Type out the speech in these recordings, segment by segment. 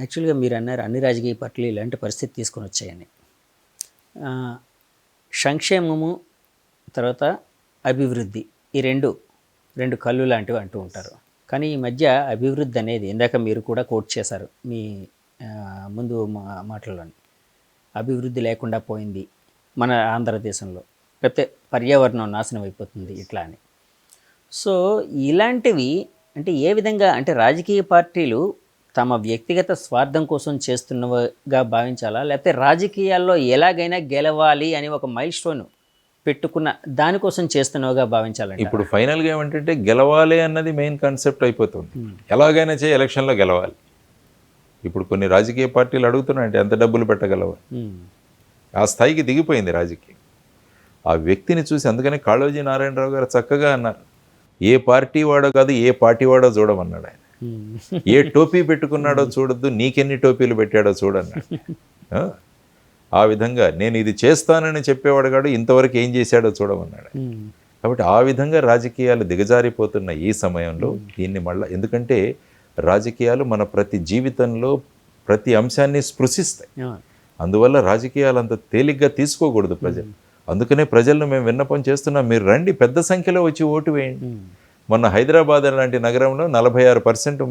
యాక్చువల్గా మీరు అన్నారు అన్ని రాజకీయ పార్టీలు ఇలాంటి పరిస్థితి తీసుకొని వచ్చాయని. ఆ, సంక్షేమము తర్వాత అభివృద్ధి ఈ రెండు రెండు కళ్ళు లాంటివి అంటూ ఉంటారు. కానీ ఈ మధ్య అభివృద్ధి అనేది ఇందాక మీరు కూడా కోట్ చేశారు మీ ముందు మాటల్లోని, అభివృద్ధి లేకుండా పోయింది మన ఆంధ్రదేశంలో, లేకపోతే పర్యావరణం నాశనం అయిపోతుంది ఇట్లా అని. సో ఇలాంటివి అంటే ఏ విధంగా అంటే రాజకీయ పార్టీలు తమ వ్యక్తిగత స్వార్థం కోసం చేస్తున్నవిగా భావించాలా, లేకపోతే రాజకీయాల్లో ఎలాగైనా గెలవాలి అని ఒక మైల్ స్టోన్ పెట్టుకున్న దానికోసం చేస్తున్నవిగా భావించాలండి? ఇప్పుడు ఫైనల్గా ఏమంటే గెలవాలి అన్నది మెయిన్ కాన్సెప్ట్ అయిపోతుంది. ఎలాగైనా ఎలక్షన్లో గెలవాలి. ఇప్పుడు కొన్ని రాజకీయ పార్టీలు అడుగుతున్నాయంటే ఎంత డబ్బులు పెట్టగలవు, ఆ స్థాయికి దిగిపోయింది రాజకీయం. ఆ వ్యక్తిని చూసి అందుకనే కాళోజీ నారాయణరావు గారు చక్కగా అన్నారు, ఏ పార్టీ వాడో కాదు ఏ పార్టీ వాడో చూడమన్నాడు ఆయన. ఏ టోపీ పెట్టుకున్నాడో చూడొద్దు, నీకెన్ని టోపీలు పెట్టాడో చూడన్నాడు. ఆ విధంగా నేను ఇది చేస్తానని చెప్పేవాడు కాడు, ఇంతవరకు ఏం చేశాడో చూడమన్నాడు. కాబట్టి ఆ విధంగా రాజకీయాలు దిగజారిపోతున్న ఈ సమయంలో దీన్ని మళ్ళీ, ఎందుకంటే రాజకీయాలు మన ప్రతి జీవితంలో ప్రతి అంశాన్ని స్పృశిస్తాయి. అందువల్ల రాజకీయాలు అంత తేలిగ్గా తీసుకోకూడదు ప్రజలు. అందుకనే ప్రజలను మేము విన్నపం చేస్తున్నాం, మీరు రండి, పెద్ద సంఖ్యలో వచ్చి ఓటు వేయండి. మొన్న హైదరాబాద్ లాంటి నగరంలో 46%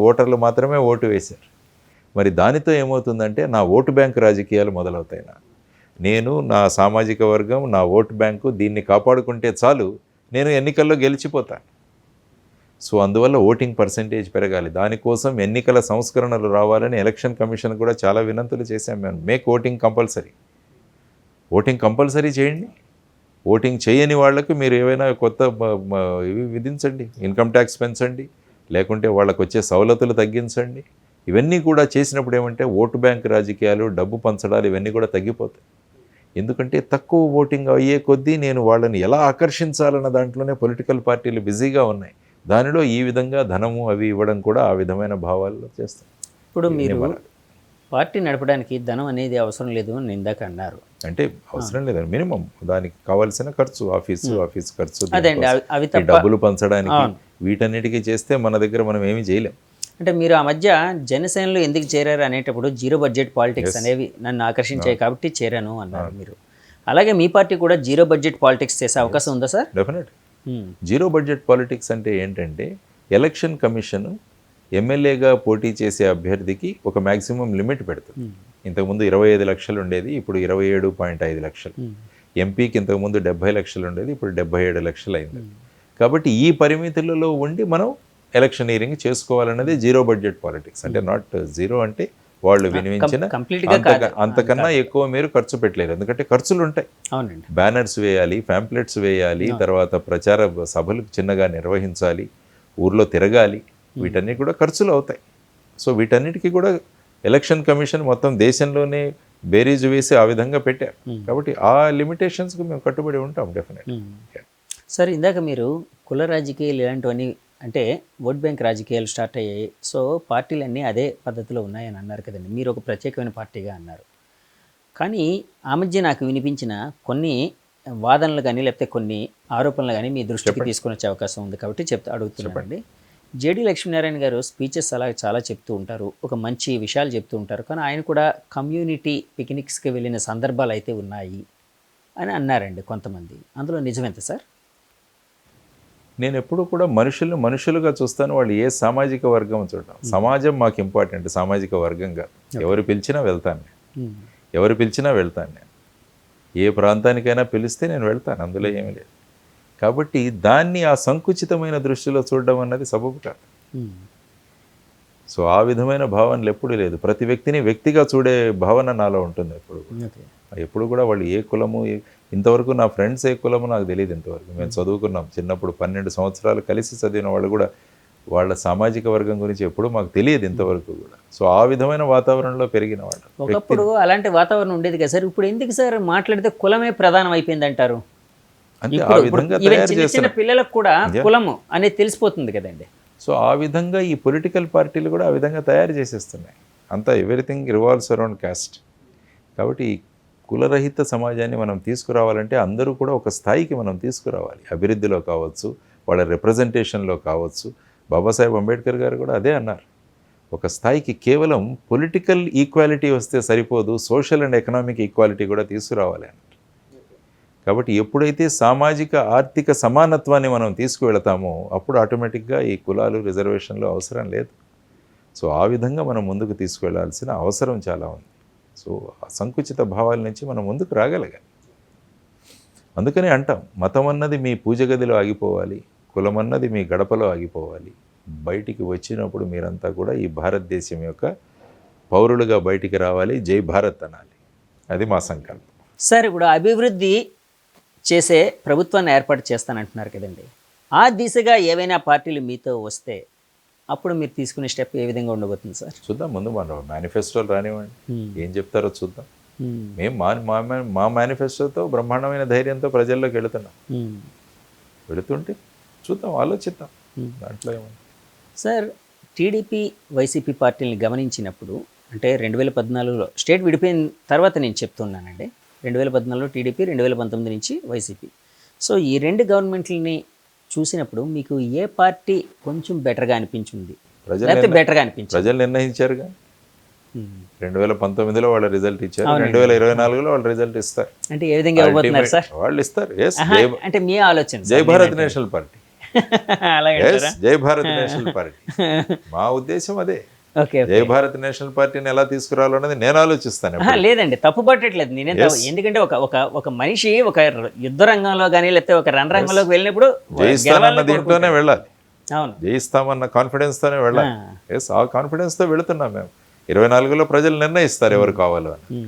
ఓటర్లు మాత్రమే ఓటు వేశారు. మరి దానితో ఏమవుతుందంటే నా ఓటు బ్యాంకు రాజకీయాలు మొదలవుతాయి. నేను నా సామాజిక వర్గం నా ఓటు బ్యాంకు దీన్ని కాపాడుకుంటే చాలు, నేను ఎన్నికల్లో గెలిచిపోతాను. సో అందువల్ల ఓటింగ్ పర్సెంటేజ్ పెరగాలి. దానికోసం ఎన్నికల సంస్కరణలు రావాలని ఎలక్షన్ కమిషన్ కూడా చాలా వినంతులు చేశాం మేము. Make voting compulsory, voting compulsory చేయండి. ఓటింగ్ చేయని వాళ్లకు మీరు ఏవైనా కొత్త ఇవి విధించండి, ఇన్కమ్ ట్యాక్స్ పెంచండి, లేకుంటే వాళ్ళకు వచ్చే సవలతులు తగ్గించండి. ఇవన్నీ కూడా చేసినప్పుడు ఏమంటే ఓటు బ్యాంక్ రాజకీయాలు, డబ్బు పంచడాలు ఇవన్నీ కూడా తగ్గిపోతాయి. ఎందుకంటే తక్కువ ఓటింగ్ అయ్యే కొద్దీ నేను వాళ్ళని ఎలా ఆకర్షించాలన్న దాంట్లోనే పొలిటికల్ పార్టీలు బిజీగా ఉన్నాయి. దానిలో ఈ విధంగా ధనము అవి ఇవ్వడం కూడా ఆ విధమైన భావాల్లో చేస్తాం. ఇప్పుడు మీరు పార్టీ నడపడానికి ధనం అనేది అవసరం లేదు అని ఇందాక అన్నారు. అంటే అవసరం లేదండి, మినిమం దానికి కావాల్సిన ఖర్చు, ఆఫీస్ ఖర్చు, డబ్బులు పంచడానికి, వీటన్నిటికీ చేస్తే మన దగ్గర మనం ఏమీ చేయలేం. అంటే మీరు ఆ మధ్య జనసేనలో ఎందుకు చేరారు అనేటప్పుడు జీరో బడ్జెట్ పాలిటిక్స్ అనేవి నన్ను ఆకర్షించాయి కాబట్టి చేరాను అన్నారు మీరు. అలాగే మీ పార్టీ కూడా జీరో బడ్జెట్ పాలిటిక్స్ చేసే అవకాశం ఉందా sir? Definite. Zero budget politics అంటే ఏంటంటే ఎలక్షన్ కమిషన్ ఎమ్మెల్యేగా పోటీ చేసే అభ్యర్థికి ఒక మ్యాక్సిమం లిమిట్ పెడుతుంది. ఇంతకుముందు 25 లక్షలు ఉండేది, ఇప్పుడు 27.5 లక్షలు. ఎంపీకి ఇంతకుముందు 70 లక్షలు ఉండేది, ఇప్పుడు 77 లక్షలు అయింది. కాబట్టి ఈ పరిమితులలో ఉండి మనం ఎలక్షనీరింగ్ చేసుకోవాలన్నది జీరో బడ్జెట్ పాలిటిక్స్. అంటే నాట్ జీరో అంటే వాళ్ళు వినియోగించిన అంతకన్నా ఎక్కువ మీరు ఖర్చు పెట్టలేరు, ఎందుకంటే ఖర్చులు ఉంటాయి. బ్యానర్స్ వేయాలి, ప్యాంప్లెట్స్ వేయాలి, తర్వాత ప్రచార సభలు చిన్నగా నిర్వహించాలి, ఊర్లో తిరగాలి, వీటన్నీ కూడా ఖర్చులు అవుతాయి. సో వీటన్నిటికీ కూడా ఎలక్షన్ కమిషన్ మొత్తం దేశంలోనే బేరీజు వేసి ఆ విధంగా పెట్టారు. కాబట్టి ఆ లిమిటేషన్స్కి మేము కట్టుబడి ఉంటాం డెఫినెట్. సార్ ఇందాక మీరు కుల రాజకీయాలు ఇలాంటివన్నీ అంటే ఓట్ బ్యాంక్ రాజకీయాలు స్టార్ట్ అయ్యాయి, సో పార్టీలన్నీ అదే పద్ధతిలో ఉన్నాయని అన్నారు కదండి. మీరు ఒక ప్రత్యేకమైన పార్టీగా అన్నారు. కానీ ఆ మధ్య నాకు వినిపించిన కొన్ని వాదనలు కానీ లేకపోతే కొన్ని ఆరోపణలు కానీ మీ దృష్టికి తీసుకొని వచ్చే అవకాశం ఉంది కాబట్టి అడుగుతున్నానండి. జేడీ లక్ష్మీనారాయణ గారు స్పీచెస్ అలా చాలా చెప్తూ ఉంటారు, ఒక మంచి విషయాలు చెప్తూ ఉంటారు. కానీ ఆయన కూడా కమ్యూనిటీ పిక్నిక్స్కి వెళ్ళిన సందర్భాలు అయితే ఉన్నాయి అని అన్నారండి కొంతమంది. అందులో నిజమెంత సార్? నేను ఎప్పుడు కూడా మనుషులుగా చూస్తాను. వాళ్ళు ఏ సామాజిక వర్గం చూడటం, సమాజం మాకు ఇంపార్టెంట్, సామాజిక వర్గంగా. ఎవరు పిలిచినా వెళ్తాను నేను, ఏ ప్రాంతానికైనా పిలిస్తే నేను వెళ్తాను, అందులో ఏమీ లేదు. కాబట్టి దాన్ని ఆ సంకుచితమైన దృష్టిలో చూడడం అన్నది సబబు కాదు. సో ఆ విధమైన భావనలు ఎప్పుడు లేదు. ప్రతి వ్యక్తిని వ్యక్తిగా చూడే భావన నాలో ఉంటుంది ఎప్పుడు కూడా. వాళ్ళు ఏ కులము, ఇంతవరకు నా ఫ్రెండ్స్ ఏ కులము నాకు తెలియదు ఇంతవరకు. మేము చదువుకున్నాం చిన్నప్పుడు 12 సంవత్సరాలు కలిసి చదివిన వాళ్ళు కూడా వాళ్ళ సామాజిక వర్గం గురించి ఎప్పుడు మాకు తెలియదు ఇంతవరకు కూడా. సో ఆ విధమైన వాతావరణంలో పెరిగిన వాళ్ళు. ఒకప్పుడు అలాంటి వాతావరణం ఉండేది కదా సార్, ఇప్పుడు ఎందుకు సార్ మాట్లాడితే కులమే ప్రధానం అయిపోయింది అంటారు? అంటే ఆ విధంగా తయారు చేసిన పిల్లలకు కూడా కులము అనేది తెలిసిపోతుంది కదండి. సో ఆ విధంగా ఈ పొలిటికల్ పార్టీలు కూడా ఆ విధంగా తయారు చేసేస్తున్నాయి. అంతా ఎవ్రీథింగ్ రివాల్వ్స్ అరౌండ్ కాస్ట్. కాబట్టి కులరహిత సమాజాన్ని మనం తీసుకురావాలంటే అందరూ కూడా ఒక స్థాయికి మనం తీసుకురావాలి. అభివృద్ధిలో కావచ్చు, వాళ్ళ రిప్రజెంటేషన్లో కావచ్చు. బాబాసాహెబ్ అంబేద్కర్ గారు కూడా అదే అన్నారు, ఒక స్థాయికి కేవలం పొలిటికల్ ఈక్వాలిటీ వస్తే సరిపోదు, సోషల్ అండ్ ఎకనామిక్ ఈక్వాలిటీ కూడా తీసుకురావాలి అన్నట్టు. కాబట్టి ఎప్పుడైతే సామాజిక ఆర్థిక సమానత్వాన్ని మనం తీసుకువెళతామో అప్పుడు ఆటోమేటిక్గా ఈ కులాలు రిజర్వేషన్లు అవసరం లేదు. సో ఆ విధంగా మనం ముందుకు తీసుకువెళ్లాల్సిన అవసరం చాలా ఉంది. సో ఆ సంకుచిత భావాల నుంచి మనం ముందుకు రాగలగాలి. అందుకనే అంటాం, మతం అన్నది మీ పూజ గదిలో ఆగిపోవాలి, కులం అన్నది మీ గడపలో ఆగిపోవాలి. బయటికి వచ్చినప్పుడు మీరంతా కూడా ఈ భారతదేశం యొక్క పౌరులుగా బయటికి రావాలి, జై భారత్ అనాలి. అది మా సంకల్పం. సార్, ఇప్పుడు అభివృద్ధి చేసే ప్రభుత్వాన్ని ఏర్పాటు చేస్తానంటున్నారు కదండి, ఆ దిశగా ఏవైనా పార్టీలు మీతో వస్తే అప్పుడు మీరు తీసుకునే స్టెప్ ఏ విధంగా ఉండబోతుంది సార్? చూద్దాం, ముందు మన మేనిఫెస్టోలు రానివ్వండి, ఏం చెప్తారో చూద్దాం. మేము మా మేనిఫెస్టోతో బ్రహ్మాండమైన ధైర్యంతో ప్రజల్లోకి వెళుతుంటే చూద్దాం, ఆలోచిద్దాం, దాంట్లో ఏమన్నా. సార్, టీడీపీ వైసీపీ పార్టీని గమనించినప్పుడు, అంటే 2014లో స్టేట్ విడిపోయిన తర్వాత నేను చెప్తున్నానండి, 2014లో టీడీపీ, 2019 నుంచి వైసీపీ. సో ఈ రెండు గవర్నమెంట్లని చూసినప్పుడు మీకు ఏ పార్టీ కొంచెం బెటర్గా అనిపించింది, లేకపోతే బెటర్గా అనిపించింది? ప్రజలు నిర్ణయించారుగా. 2019లో వాళ్ళ రిజల్ట్ ఇచ్చారు, 2024లో వాళ్ళ రిజల్ట్ ఇస్తారు. అంటే ఏ విధంగా ఇవ్వబోతున్నారు సార్? వాళ్ళు ఇస్తారు. అంటే మీ ఆలోచన జై భారత్ నేషనల్ పార్టీ, అలాగే జై భారత్ నేషనల్ పార్టీ. మా ఉద్దేశం అదే. జై భారత్ నేషనల్ పార్టీని ఎలా తీసుకురావాలో అనేది నేను ఆలోచిస్తాను. లేదండి, తప్పు పట్టట్లేదు నేనే. ఎందుకంటే ఒక మనిషి ఒక యుద్ధ రంగంలో కానీ లేకపోతే ఒక రణరంగంలోకి వెళ్ళినప్పుడు జయిస్తామన్న దీంట్లోనే వెళ్ళాలి. అవును, జయిస్తామన్న కాన్ఫిడెన్స్ తోనే వెళ్ళాలి. ఎస్, ఆ కాన్ఫిడెన్స్ తో వెళుతున్నాం మేము. 24లో ప్రజలు నిర్ణయిస్తారు ఎవరు కావాలో అని.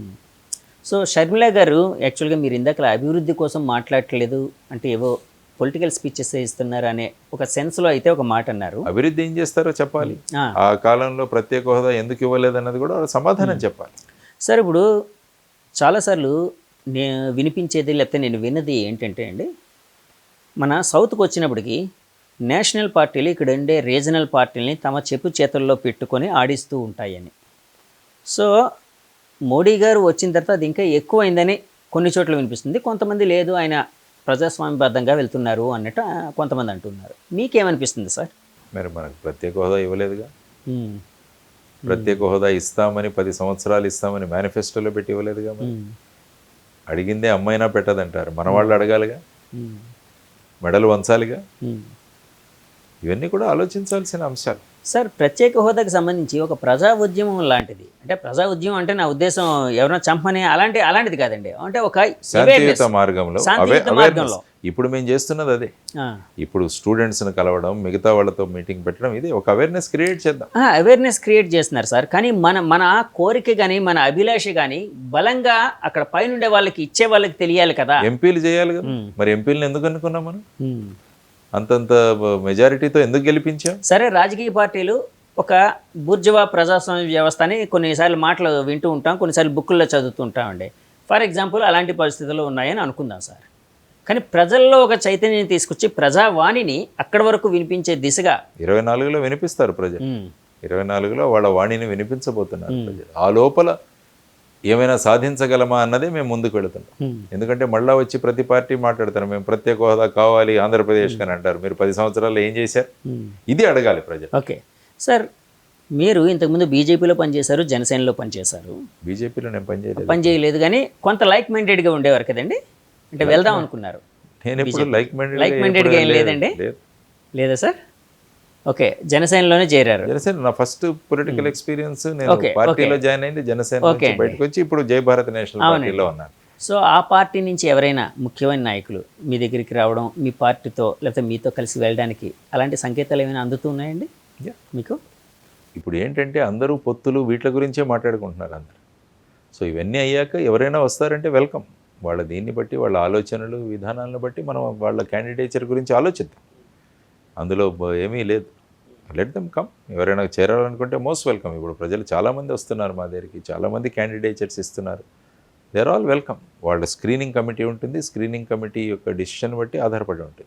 సో షర్మిల గారు, యాక్చువల్గా మీరు ఇందాక అభివృద్ధి కోసం మాట్లాడట్లేదు అంటే ఏవో పొలిటికల్ స్పీచెస్ ఇస్తున్నారు అనే ఒక సెన్స్లో అయితే ఒక మాట అన్నారు. అభివృద్ధి ఏం చేస్తారో చెప్పాలి, ఆ కాలంలో ప్రత్యేక హోదా ఎందుకు ఇవ్వలేదు అన్నది కూడా సమాధానం చెప్పాలి. సార్, ఇప్పుడు చాలాసార్లు నేను వినిపించేది లేకపోతే నేను విన్నది ఏంటంటే అండి, మన సౌత్కి వచ్చినప్పటికీ నేషనల్ పార్టీలు ఇక్కడ ఉండే రీజనల్ పార్టీలని తమ చెప్పు చేతుల్లో పెట్టుకొని ఆడిస్తూ ఉంటాయని. సో మోడీ గారు వచ్చిన తర్వాత అది ఇంకా ఎక్కువైందని కొన్ని చోట్ల వినిపిస్తుంది. కొంతమంది లేదు, ఆయన ప్రజాస్వామ్యబద్ధంగా వెళ్తున్నారు అన్నట్టు కొంతమంది అంటున్నారు. మీకేమనిపిస్తుంది సార్? మరి మనకు ప్రత్యేక హోదా ఇవ్వలేదుగా. ప్రత్యేక హోదా ఇస్తామని 10 సంవత్సరాలు ఇస్తామని మేనిఫెస్టోలో పెట్టి ఇవ్వలేదుగా. మరి అడిగిందే అమ్మైనా పెట్టదంటారు. మన వాళ్ళు అడగాలిగా, మెడలు వంచాలిగా. ఇవన్నీ కూడా ఆలోచించాల్సిన అంశాలు. సార్, ప్రత్యేక హోదాకి సంబంధించి ఒక ప్రజా ఉద్యమం లాంటిది, అంటే ప్రజా ఉద్యమం అంటే నా ఉద్దేశం ఎవరైనా చంపని అలాంటిది కాదండి, అంటే ఒక శాంతియుత మార్గంలో. ఇప్పుడు మేము చేస్తున్నది అదే. ఇప్పుడు స్టూడెంట్స్ని కలవడం, మిగతా వాళ్ళతో మీటింగ్ పెట్టడం, ఇది ఒక అవేర్నెస్ క్రియేట్ చేద్దాం. అవేర్నెస్ క్రియేట్ చేస్తున్నారు సార్, కానీ మన కోరిక కానీ మన అభిలాష కానీ బలంగా అక్కడ పైనుండే వాళ్ళకి ఇచ్చే వాళ్ళకి తెలియాలి కదా. ఎంపీలు చేయాలి కదా. మరి ఎంపీలను ఎందుకు అనుకున్నాం మనం? అంతంత మెజారిటీతో ఎందుకు గెలిపించాం? సరే, రాజకీయ పార్టీలు ఒక బూర్జువా ప్రజాస్వామ్య వ్యవస్థ అని కొన్నిసార్లు మాటలు వింటూ ఉంటాం, కొన్నిసార్లు బుక్కుల్లో చదువుతూ ఉంటామండి. ఫర్ ఎగ్జాంపుల్ అలాంటి పరిస్థితుల్లో ఉన్నాయని అనుకుందాం సార్. కానీ ప్రజల్లో ఒక చైతన్యం తీసుకొచ్చి ప్రజావాణిని అక్కడి వరకు వినిపించే దిశగా 24లో వినిపిస్తారు ప్రజలు. 24లో వాళ్ళ వాణిని వినిపించబోతున్నారు ప్రజలు. ఆ లోపల ఏమైనా సాధించగలమా అన్నదే మేము ముందుకు వెళుతున్నాం. ఎందుకంటే మళ్ళా వచ్చి ప్రతి పార్టీ మాట్లాడతారు, మేము ప్రత్యేక హోదా కావాలి ఆంధ్రప్రదేశ్ అని అంటారు. మీరు 10 సంవత్సరాల్లో ఏం చేశారు? ఇది అడగాలి ప్రజలు. ఓకే సార్, మీరు ఇంతకుముందు బీజేపీలో పనిచేశారు, జనసేనలో పనిచేశారు. బీజేపీలో నేను పనిచేయలేదు, కానీ కొంత లైక్ మైండెడ్గా ఉండేవారు కదండి, అంటే వెళ్దాం అనుకున్నారు. నేను ఎప్పుడు లైక్ మైండెడ్గా ఏం లేదండి? లేదా సార్? ఓకే, జనసేనలోనే చేరారు. జనసేన నా ఫస్ట్ పొలిటికల్ ఎక్స్పీరియన్స్. నేను పార్టీలో జాయిన్ అయింది జనసేన నుంచి బయటకు వచ్చి ఇప్పుడు జై భారత్ నేషనల్ పార్టీలో ఉన్నాను. సో ఆ పార్టీ నుంచి ఎవరైనా ముఖ్యమైన నాయకులు మీ దగ్గరికి రావడం, మీ పార్టీతో లేకపోతే మీతో కలిసి వెళ్ళడానికి అలాంటి సంకేతాలు ఏమైనా అందుతూ ఉన్నాయండి మీకు? ఇప్పుడు ఏంటంటే అందరూ పొత్తులు వీటి గురించే మాట్లాడుకుంటున్నారు అందరు. సో ఇవన్నీ అయ్యాక ఎవరైనా వస్తారంటే వెల్కమ్. వాళ్ళ దీన్ని బట్టి, వాళ్ళ ఆలోచనలు విధానాలను బట్టి మనం వాళ్ళ క్యాండిడేచర్ గురించి ఆలోచిద్దాం. అందులో ఏమీ లేదు. Let them come. ఎవరైనా చేరాలనుకుంటే మోస్ట్ వెల్కమ్. ఇప్పుడు ప్రజలు చాలామంది వస్తున్నారు మా దగ్గరికి, చాలామంది క్యాండిడేచర్స్ ఇస్తున్నారు. They are all welcome. వాళ్ళ స్క్రీనింగ్ కమిటీ ఉంటుంది, స్క్రీనింగ్ కమిటీ యొక్క డిసిషన్ బట్టి ఆధారపడి ఉంటుంది.